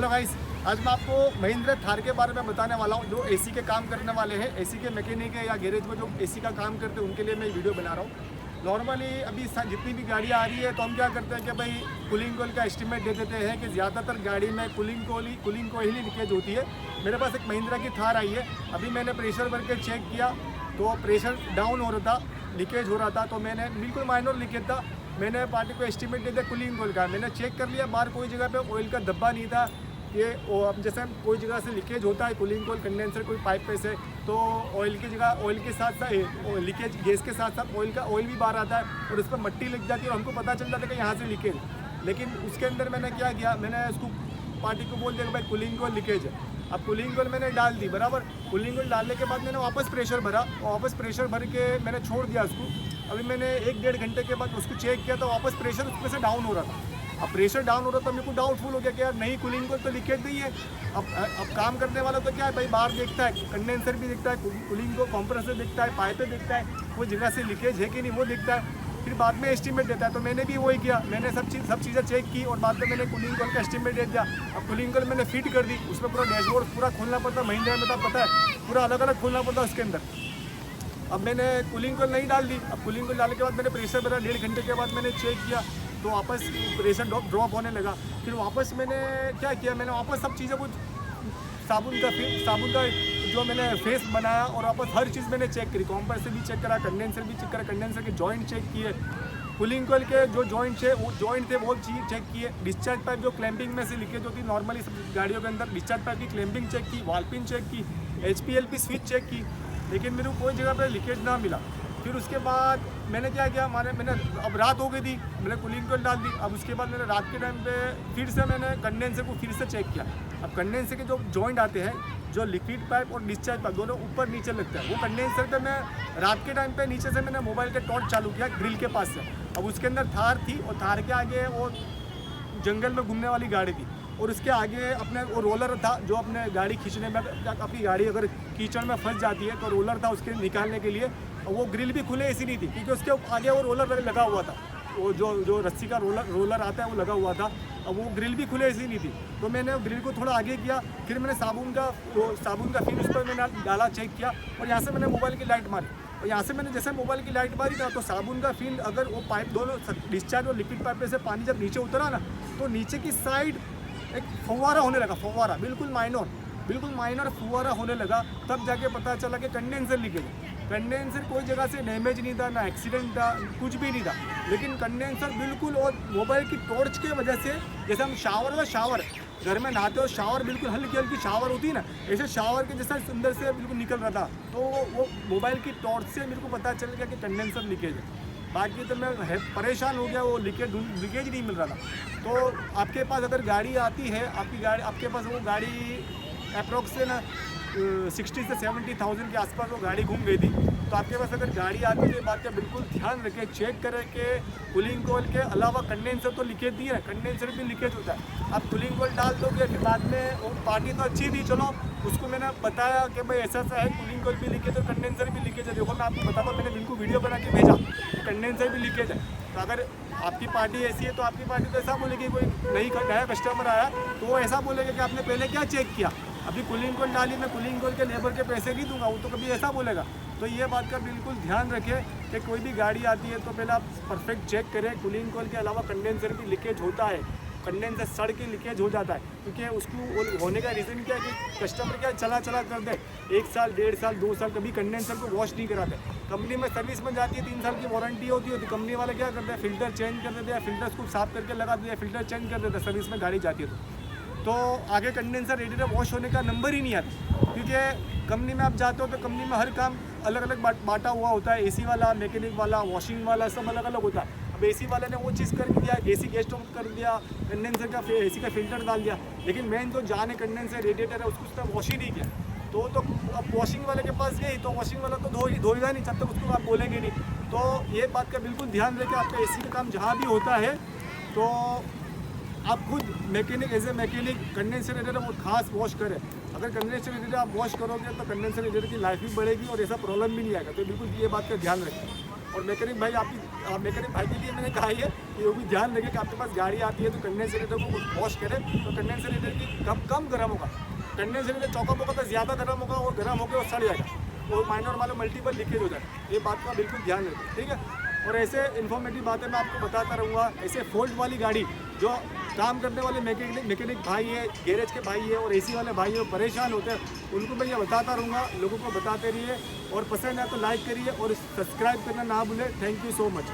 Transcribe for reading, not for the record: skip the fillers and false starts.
Hello guys, आज मैं आपको महिंद्रा थार के बारे में बताने वाला हूँ। जो एसी के काम करने वाले हैं, एसी के मैकेनिक है या गैरेज में जो एसी का काम करते हैं, उनके लिए मैं वीडियो बना रहा हूँ। नॉर्मली अभी जितनी भी गाड़ियाँ आ रही है तो हम क्या करते हैं कि भाई कूलिंग कोयल का एस्टीमेट दे देते हैं कि ज़्यादातर गाड़ी में कूलिंग कोयल ही लीकेज होती है। मेरे पास एक महिंद्रा की थार आई है, अभी मैंने प्रेशर भर के चेक किया तो प्रेशर डाउन हो रहा था, लीकेज हो रहा था। तो मैंने बिल्कुल माइनर लीकेज था, मैंने पार्टी को एस्टीमेट दे दिया कूलिंग कोयल का। मैंने चेक कर लिया, बाहर कोई जगह पे ऑयल का धब्बा नहीं था। ये अब जैसे कोई जगह से लीकेज होता है कूलिंग कोयल कंडेंसर कोई पाइप पे से, तो ऑयल की जगह ऑयल के साथ साथ लीकेज गैस के साथ साथ ऑयल भी बाहर आता है और उस पर मट्टी लग जाती है और हमको पता चल जाता है कि यहाँ से लीकेज। लेकिन उसके अंदर मैंने क्या किया, मैंने उसको पार्टी को बोल दिया कि भाई कूलिंग कोयल लीकेज है। अब कूलिंग कोयल मैंने डाल दी बराबर। कूलिंग कोयल डालने के बाद मैंने वापस प्रेशर भरा, वापस प्रेशर भर के मैंने छोड़ दिया उसको। अभी मैंने 1-1.5 घंटे के बाद उसको चेक किया तो वापस प्रेशर उसमें से डाउन हो रहा था। अब प्रेशर डाउन हो रहा था, मेरे को डाउटफुल हो गया कि यार नहीं कूलिंग कोयल तो लीकेज नहीं है। अब काम करने वाला तो क्या है भाई, बाहर देखता है, कंडेंसर भी देखता है, कूलिंग को कंप्रेसर देखता है, पाइपें देखता है, कोई जगह से लीकेज है कि नहीं वो देखता है, फिर बाद में एस्टीमेट देता है। तो मैंने भी वही किया, मैंने सब चीज़ें चेक की और बाद में मैंने कूलिंग कोयल का एस्टीमेट दे दिया। अब कूलिंग कोयल मैंने फिट कर दी, उसमें पूरा डैशबोर्ड पूरा खोलना पड़ता, महिंद्रा में तो पता है पूरा अलग अलग खोलना पड़ता उसके अंदर। अब मैंने कूलिंग कोयल नहीं डाल दी। अब कूलिंग कोयल डालने के बाद मैंने प्रेशर भरा, 1.5 घंटे के बाद मैंने चेक किया तो वापस प्रेशर ड्रॉप होने लगा। फिर वापस मैंने क्या किया, मैंने वापस सब चीज़ें कुछ साबुन का जो मैंने फेस बनाया और वापस हर चीज़ मैंने चेक करी, कंप्रेसर भी चेक करा, कंडेंसर भी चेक करा, कंडेंसर के जॉइंट चेक किए, कूलिंग कोयल के जो जॉइंट थे वो चीज़ चेक किए, डिस्चार्ज पाइप जो क्लैंपिंग में से लीकेज होती है नॉर्मली सब गाड़ियों के अंदर, डिस्चार्ज पाइप की क्लैंपिंग चेक की, वाल पिन चेक की, HPLP स्विच चेक की, लेकिन मेरे को कोई जगह पर लीकेज ना मिला। फिर उसके बाद मैंने क्या किया, मैंने अब रात हो गई थी, मैंने कूलिंग कोयल डाल दी। अब उसके बाद मैंने रात के टाइम पे फिर से मैंने कंडेंसर को फिर से चेक किया। अब कंडेंसर के जो जॉइंट आते हैं, जो लिक्विड पाइप और डिस्चार्ज पाइप दोनों ऊपर नीचे लगते हैं, वो कंडेंसर पे मैं रात के टाइम पे नीचे से मैंने मोबाइल के टॉर्च चालू किया ग्रिल के पास से। अब उसके अंदर थार थी और थार के आगे वो जंगल में घूमने वाली गाड़ी थी और उसके आगे अपने वो रोलर था जो अपने गाड़ी खींचने में, अपनी गाड़ी अगर कीचड़ में फंस जाती है तो रोलर था उसके निकालने के लिए। और वो ग्रिल भी खुले ऐसी नहीं थी क्योंकि उसके आगे वो रोलर लगा हुआ था, वो जो रस्सी का रोलर आता है वो लगा हुआ था। अब वो ग्रिल भी खुले ऐसी नहीं थी, तो मैंने ग्रिल को थोड़ा आगे किया। फिर मैंने साबुन का फिर उस पर मैंने डाला, चेक किया और यहाँ से मैंने मोबाइल की लाइट मारी। और यहाँ से मैंने जैसे मोबाइल की लाइट मारी था तो साबुन का फिन अगर वो पाइप दोनों डिस्चार्ज और लिक्विड पाइप में से पानी जब नीचे उतरा ना तो नीचे की साइड एक फव्वारा होने लगा, फव्वारा बिल्कुल माइनर फव्वारा होने लगा। तब जाके पता चला कि कंडेंसर लीकेज। कंडेंसर कोई जगह से डैमेज नहीं था, ना एक्सीडेंट था, कुछ भी नहीं था, लेकिन कंडेंसर बिल्कुल और मोबाइल की टॉर्च के वजह से, जैसे हम शावर घर में नहाते हो, शावर बिल्कुल हल्की शावर होती है ना, ऐसे शावर के जैसा सुंदर से बिल्कुल निकल रहा था। तो वो मोबाइल की टॉर्च से मेरे को पता चल गया कि कंडेंसर लीकेज है। बाकी तो मैं परेशान हो गया, वो लीकेज नहीं मिल रहा था। तो आपके पास अगर गाड़ी आती है, आपके पास वो गाड़ी अप्रोक्स से ना 60 से 70,000 के आसपास वो गाड़ी घूम गई थी। तो आपके पास अगर गाड़ी आती है, बात का बिल्कुल ध्यान रखें, चेक करें कि कूलिंग कोयल के अलावा कंडेंसर तो लीकेज नहीं है, कंडेंसर भी लीकेज होता है। आप कूलिंग कोयल डाल दोगे, फिर बाद में वो पार्टी तो अच्छी थी, चलो उसको मैंने बताया कि भाई ऐसा है, कूलिंग कोयल भी लीकेज है, कंडेंसर भी लीकेज है। देखो मैं आपको बताता हूँ, मैंने बिल्कुल वीडियो बना के भेजा, कंडेंसर भी लीकेज है। तो अगर आपकी पार्टी ऐसी है तो आपकी पार्टी तो ऐसा बोलेगी, कोई नया कस्टमर आया तो वो ऐसा बोलेगा कि आपने पहले क्या चेक किया, अभी कूलिंग कोयल डाली, मैं कूलिंग कोयल के लेबर के पैसे नहीं दूंगा, वो तो कभी ऐसा बोलेगा। तो ये बात का बिल्कुल ध्यान रखें कि कोई भी गाड़ी आती है तो पहले आप परफेक्ट चेक करें। कूलिंग कोयल के अलावा कंडेंसर भी लीकेज होता है, कंडेंसर सड़ के लीकेज हो जाता है, क्योंकि उसको होने का रीज़न क्या है कि कस्टमर क्या चला कर दे 1 साल 1.5 साल 2 साल कभी कंडेंसर को वॉश नहीं कराते। कंपनी में सर्विस में जाती है, 3 साल की वारंटी होती है, तो कंपनी वाले क्या करते हैं, फिल्टर चेंज कर देते हैं, फिल्टर को साफ करके लगा देते हैं, फिल्टर चेंज कर देते हैं, सर्विस में गाड़ी जाती है तो आगे कंडेंसर रेडिएटर वॉश होने का नंबर ही नहीं आता। क्योंकि कंपनी में आप जाते हो तो कंपनी में हर काम अलग अलग बांटा हुआ होता है, एसी वाला, मैकेनिक वाला, वॉशिंग वाला, सब अलग अलग होता है। अब एसी वाले ने वो चीज़ कर दिया, एसी गेस्ट ऑफ कर दिया, कंडेंसर का एसी का फिल्टर डाल दिया, लेकिन मेन जो जाने कंडेंसर रेडिएटर है उसको उसने वॉश ही नहीं किया। तो अब वॉशिंग वाले के पास यही, तो वॉशिंग वाला तो धोएगा नहीं जब तक उसको आप बोलेंगे नहीं। तो ये बात का बिल्कुल ध्यान रखें, आपका एसी का काम जहाँ भी होता है तो आप खुद mechanic as a mechanic condenser radiator वो खास वॉश करें। अगर कंडेंसर रेडिएटर आप वॉश करोगे तो कंडेंसर रेडिएटर की लाइफ भी बढ़ेगी और ऐसा प्रॉब्लम भी नहीं आएगा। तो बिल्कुल ये बात का ध्यान रखें। और मैकेनिक भाई मैकेनिक भाई के लिए मैंने कहा है कि वो भी ध्यान रखें कि आपके पास गाड़ी आती है तो कंडेंसरेटर को वॉश करें, तो कंडेंसरेटर की कम गर्म होगा, कंडेंसरेटर चौका होगा तो ज़्यादा गर्म होगा और गर्म होकर वो सड़ जाएगा, वो माइनर वाले मल्टीपल लीकेज हो जाए। ये बात का बिल्कुल ध्यान रखें, ठीक है। और ऐसे इन्फॉर्मेटिव बातें मैं आपको बताता रहूँगा। ऐसे फॉल्ट वाली गाड़ी जो काम करने वाले मैकेनिक भाई है, गैरेज के भाई है और एसी वाले भाई है, परेशान होते हैं, उनको मैं ये बताता रहूँगा। लोगों को बताते रहिए और पसंद है तो लाइक करिए और सब्सक्राइब करना ना भूलें। Thank you so much.